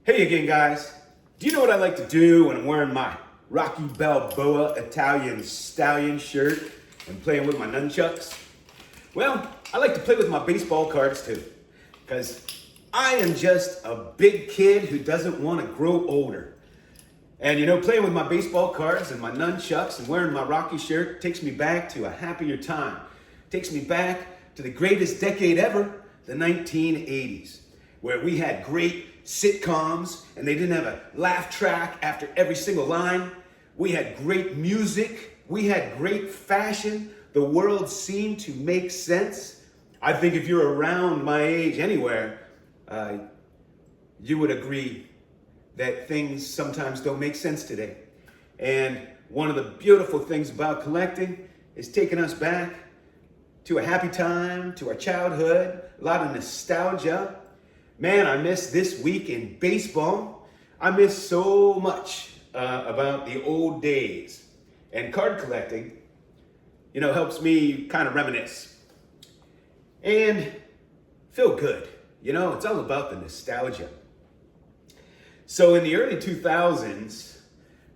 Hey again, guys. Do you know what I like to do when I'm wearing my Rocky Balboa Italian Stallion shirt and playing with my nunchucks? Well, I like to play with my baseball cards too, because I am just a big kid who doesn't want to grow older. And you know, playing with my baseball cards and my nunchucks and wearing my Rocky shirt takes me back to a happier time. Takes me back to the greatest decade ever, the 1980s, where we had great sitcoms and they didn't have a laugh track after every single line. We had great music. We had great fashion. The world seemed to make sense. I think if you're around my age anywhere, you would agree that things sometimes don't make sense today. And one of the beautiful things about collecting is taking us back to a happy time, to our childhood, a lot of nostalgia. Man, I miss this week in baseball. I miss so much about the old days. And card collecting, helps me kind of reminisce and feel good. It's all about the nostalgia. So in the early 2000s,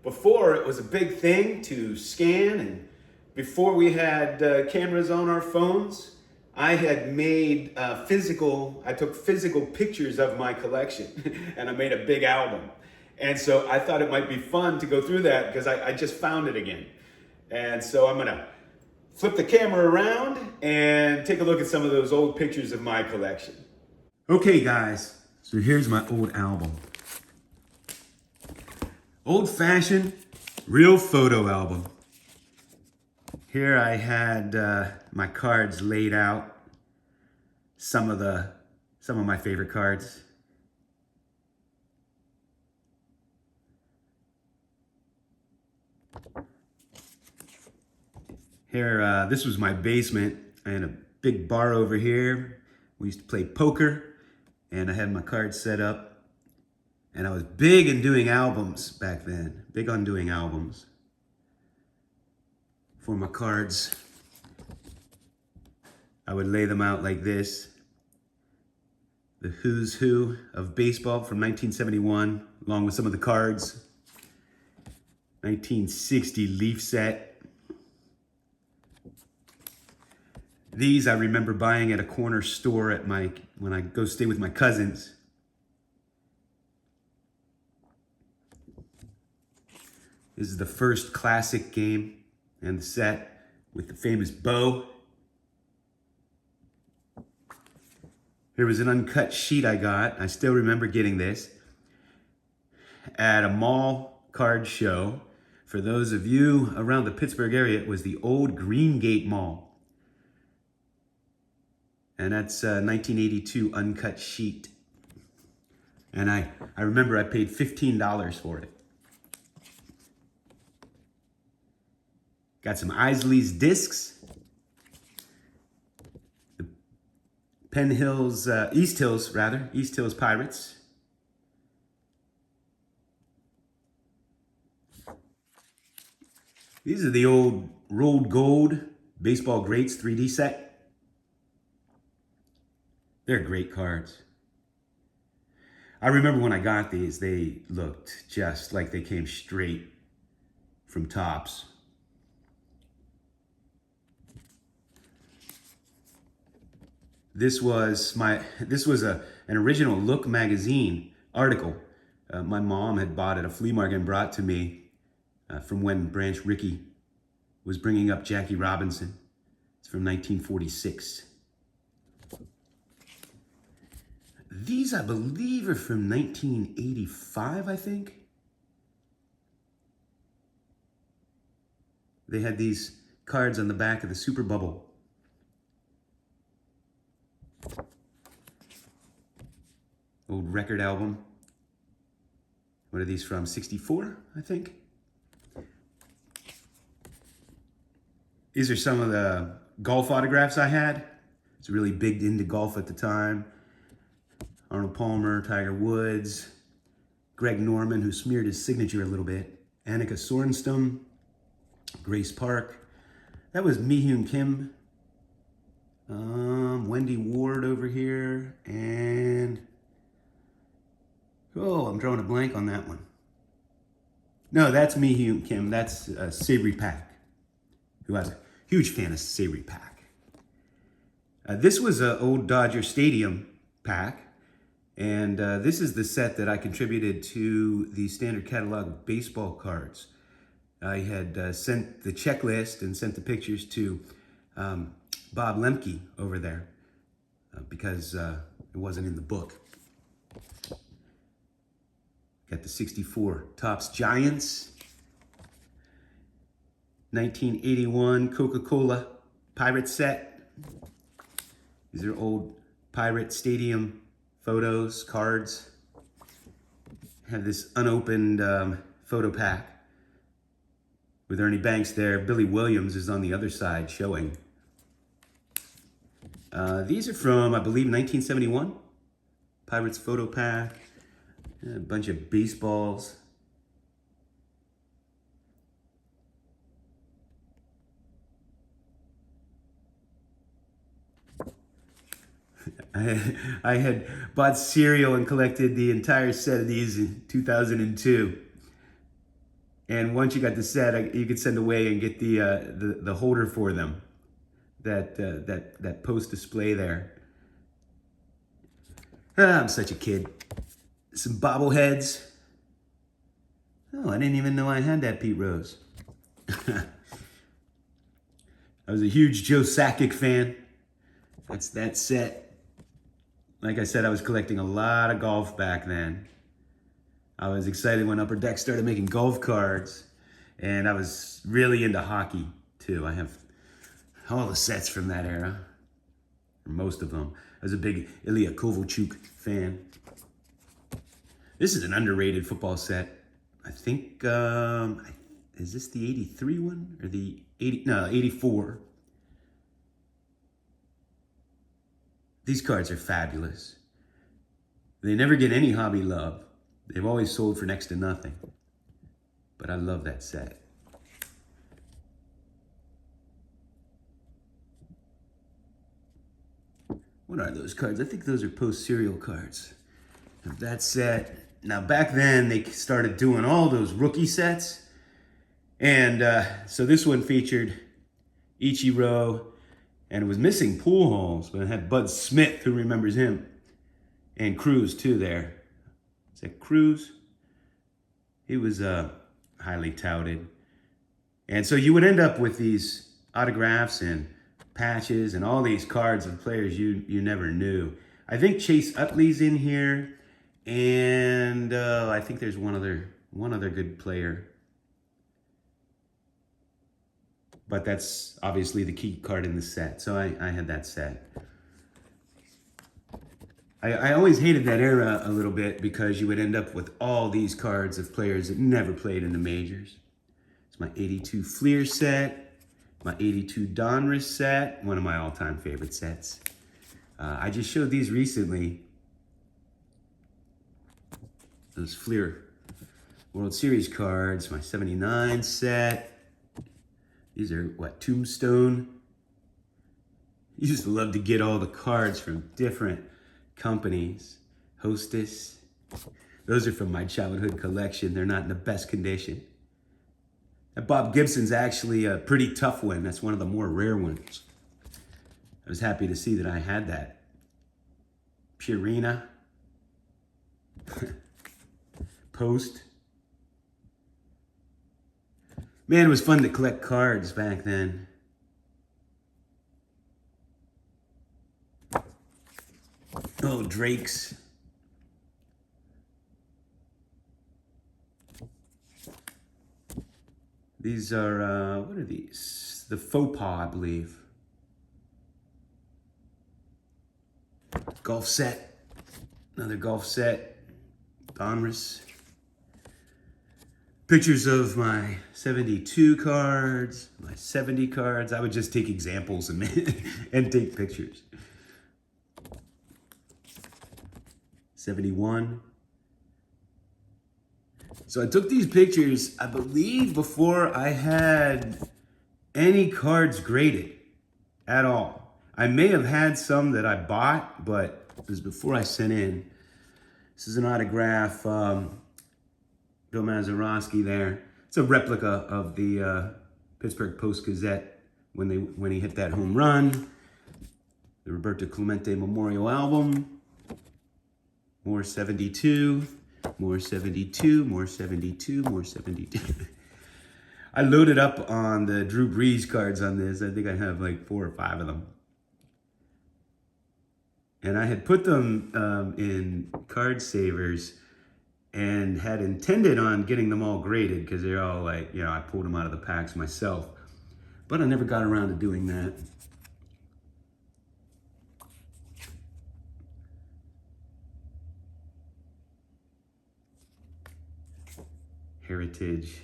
before it was a big thing to scan and before we had cameras on our phones, I had made I took physical pictures of my collection and I made a big album. And so I thought it might be fun to go through that because I just found it again. And so I'm gonna flip the camera around and take a look at some of those old pictures of my collection. Okay guys, so here's my old album. Old-fashioned, real photo album. Here I had my cards laid out. Some of my favorite cards. Here, this was my basement. I had a big bar over here. We used to play poker, and I had my cards set up. And I was big in doing albums back then. Big on doing albums. For my cards, I would lay them out like this. The Who's Who of Baseball from 1971, along with some of the cards. 1960 Leaf set. These I remember buying at a corner store when I go stay with my cousins. This is the first classic game and the set with the famous Bo. Here was an uncut sheet I got. I still remember getting this at a mall card show. For those of you around the Pittsburgh area, it was the old Greengate Mall. And that's 1982 uncut sheet. And I remember I paid $15 for it. Got some Isley's discs. The East Hills Pirates. These are the old rolled gold baseball greats 3D set. They're great cards. I remember when I got these, they looked just like they came straight from Topps. This was an original Look magazine article. My mom had bought at a flea market and brought to me from when Branch Rickey was bringing up Jackie Robinson. It's from 1946. These, I believe, are from 1985, I think. They had these cards on the back of the Super Bubble. Old record album. What are these from? 64, I think. These are some of the golf autographs I had. I was really big into golf at the time. Arnold Palmer, Tiger Woods, Greg Norman, who smeared his signature a little bit. Annika Sorenstam, Grace Park. That was Mi-Hyun Kim. Wendy Ward over here, and Oh, I'm drawing a blank on that one. No, that's Mi Hyun Kim. That's Sabrina Pak, who was a huge fan of Sabrina Pak. This was an old Dodger Stadium pack, and this is the set that I contributed to the Standard Catalog baseball cards. I had sent the checklist and sent the pictures to Bob Lemke over there because it wasn't in the book. Got the 64 Topps Giants, 1981 Coca-Cola Pirate set. These are old Pirate Stadium photos, cards. Have this unopened photo pack with Ernie Banks there. Billy Williams is on the other side showing. These are from, I believe, 1971. Pirates photo pack. A bunch of baseballs. I had bought cereal and collected the entire set of these in 2002. And once you got the set, you could send away and get the holder for them. That post display there. I'm such a kid. Some bobbleheads. Oh, I didn't even know I had that Pete Rose. I was a huge Joe Sakic fan. That's that set. Like I said, I was collecting a lot of golf back then. I was excited when Upper Deck started making golf cards. And I was really into hockey, too. I have all the sets from that era. Or most of them. I was a big Ilya Kovalchuk fan. This is an underrated football set. I think, is this the 83 one? Or the 84. These cards are fabulous. They never get any hobby love. They've always sold for next to nothing. But I love that set. What are those cards? I think those are post-serial cards. That set. Now, back then, they started doing all those rookie sets. And so this one featured Ichiro, and it was missing Pujols, but it had Bud Smith, who remembers him, and Cruz, too, there. Is that Cruz? He was highly touted. And so you would end up with these autographs and patches and all these cards of players you never knew. I think Chase Utley's in here. And I think there's one other good player. But that's obviously the key card in the set. So I had that set. I always hated that era a little bit because you would end up with all these cards of players that never played in the majors. It's my 82 Fleer set, my 82 Donruss set, one of my all-time favorite sets. I just showed these recently. Those Fleer World Series cards, my 79 set. These are, what, Tombstone? You used to love to get all the cards from different companies. Hostess. Those are from my childhood collection. They're not in the best condition. That Bob Gibson's actually a pretty tough one. That's one of the more rare ones. I was happy to see that I had that. Purina. Post. Man, it was fun to collect cards back then. Oh, Drake's. These are, what are these? The Faux Pas, I believe. Golf set. Another golf set. Donruss. Pictures of my 72 cards, my 70 cards. I would just take examples and take pictures. 71. So I took these pictures, I believe, before I had any cards graded at all. I may have had some that I bought, but it was before I sent in. This is an autograph, Bill Mazeroski there. It's a replica of the Pittsburgh Post-Gazette when he hit that home run. The Roberto Clemente Memorial Album. More 72, more 72, more 72, more 72. I loaded up on the Drew Brees cards on this. I think I have like 4 or 5 of them. And I had put them in card savers and had intended on getting them all graded because they're all like, you know, I pulled them out of the packs myself. But I never got around to doing that. Heritage.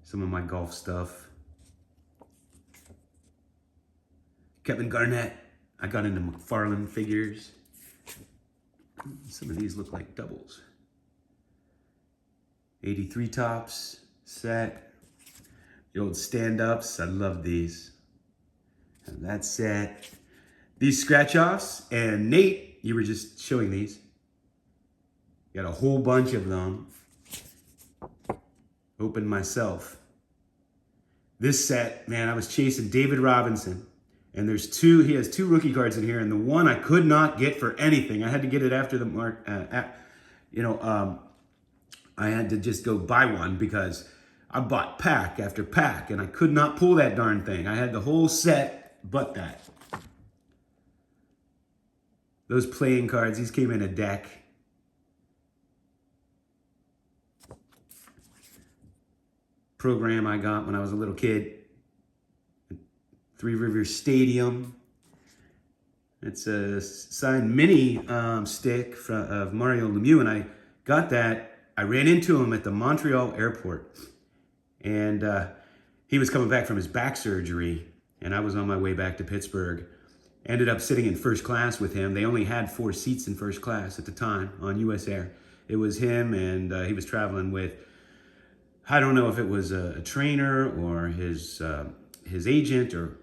Some of my golf stuff. Kevin Garnett. I got into McFarlane figures. Some of these look like doubles. 83 tops set. The old stand-ups. I love these. And that set. These scratch-offs. And Nate, you were just showing these. Got a whole bunch of them. Opened myself. This set, man, I was chasing David Robinson. And he has 2 rookie cards in here, and the one I could not get for anything. I had to get it after the mark, I had to just go buy one because I bought pack after pack, and I could not pull that darn thing. I had the whole set, but that. Those playing cards, these came in a deck. Program I got when I was a little kid. Three Rivers Stadium. It's a signed mini stick of Mario Lemieux, and I got that. I ran into him at the Montreal airport, and he was coming back from his back surgery, and I was on my way back to Pittsburgh. Ended up sitting in first class with him. They only had 4 seats in first class at the time on US Air. It was him, and he was traveling with, I don't know if it was a trainer or his agent or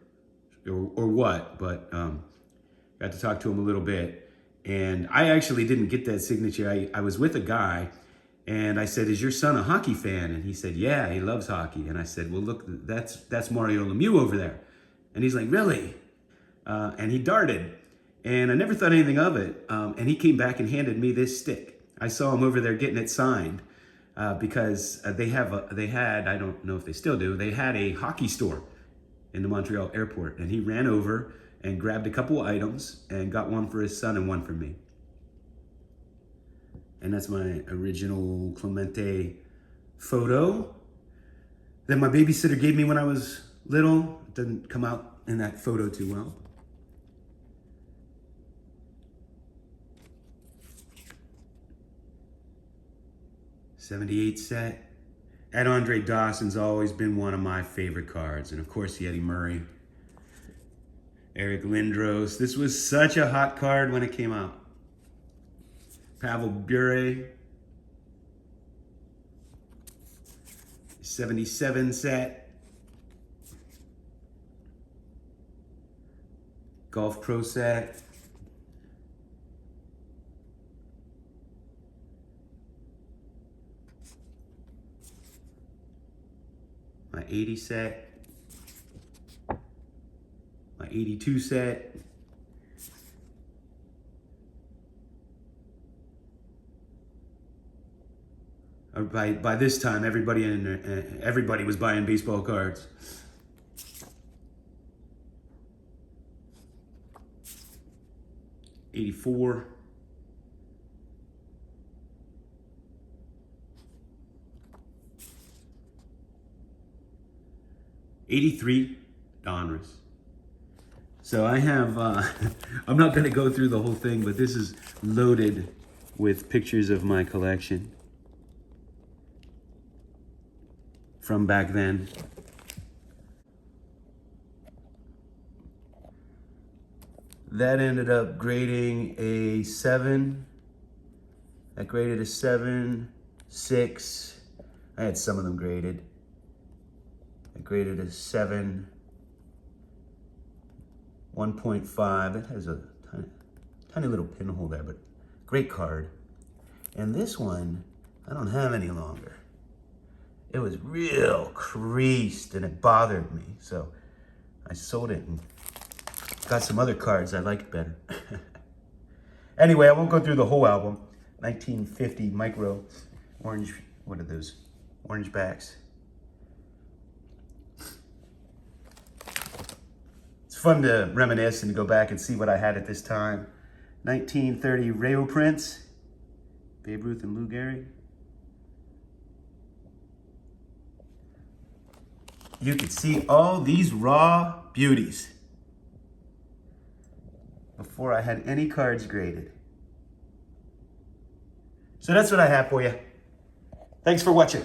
what, but got to talk to him a little bit. And I actually didn't get that signature. I was with a guy, and I said, "Is your son a hockey fan?" And he said, "Yeah, he loves hockey." And I said, "Well, look, that's Mario Lemieux over there." And he's like, "Really?" And he darted, and I never thought anything of it. And he came back and handed me this stick. I saw him over there getting it signed because they had, I don't know if they still do, they had a hockey store in the Montreal airport, and he ran over and grabbed a couple items and got one for his son and one for me. And that's my original Clemente photo that my babysitter gave me when I was little. It didn't come out in that photo too well. '78 set. Ed Andre Dawson's always been one of my favorite cards. And of course, the Eddie Murray. Eric Lindros. This was such a hot card when it came out. Pavel Bure. 77 set. Golf Pro set. My 80 set, my 82 set, by this time everybody was buying baseball cards. '84. '83, Donruss. So I have, I'm not going to go through the whole thing, but this is loaded with pictures of my collection from back then. That ended up grading a 7. That graded a 7, 6. I had some of them graded. I graded a 7, 1.5. It has a tiny little pinhole there, but Great card. And this one, I don't have any longer. It was real creased and it bothered me. So I sold it and got some other cards I liked better. Anyway, I won't go through the whole album. 1950 micro orange, what are those? Orange backs. It's fun to reminisce and go back and see what I had at this time. 1930 Rayo Prince, Babe Ruth and Lou Gehrig. You could see all these raw beauties before I had any cards graded. So that's what I have for you. Thanks for watching.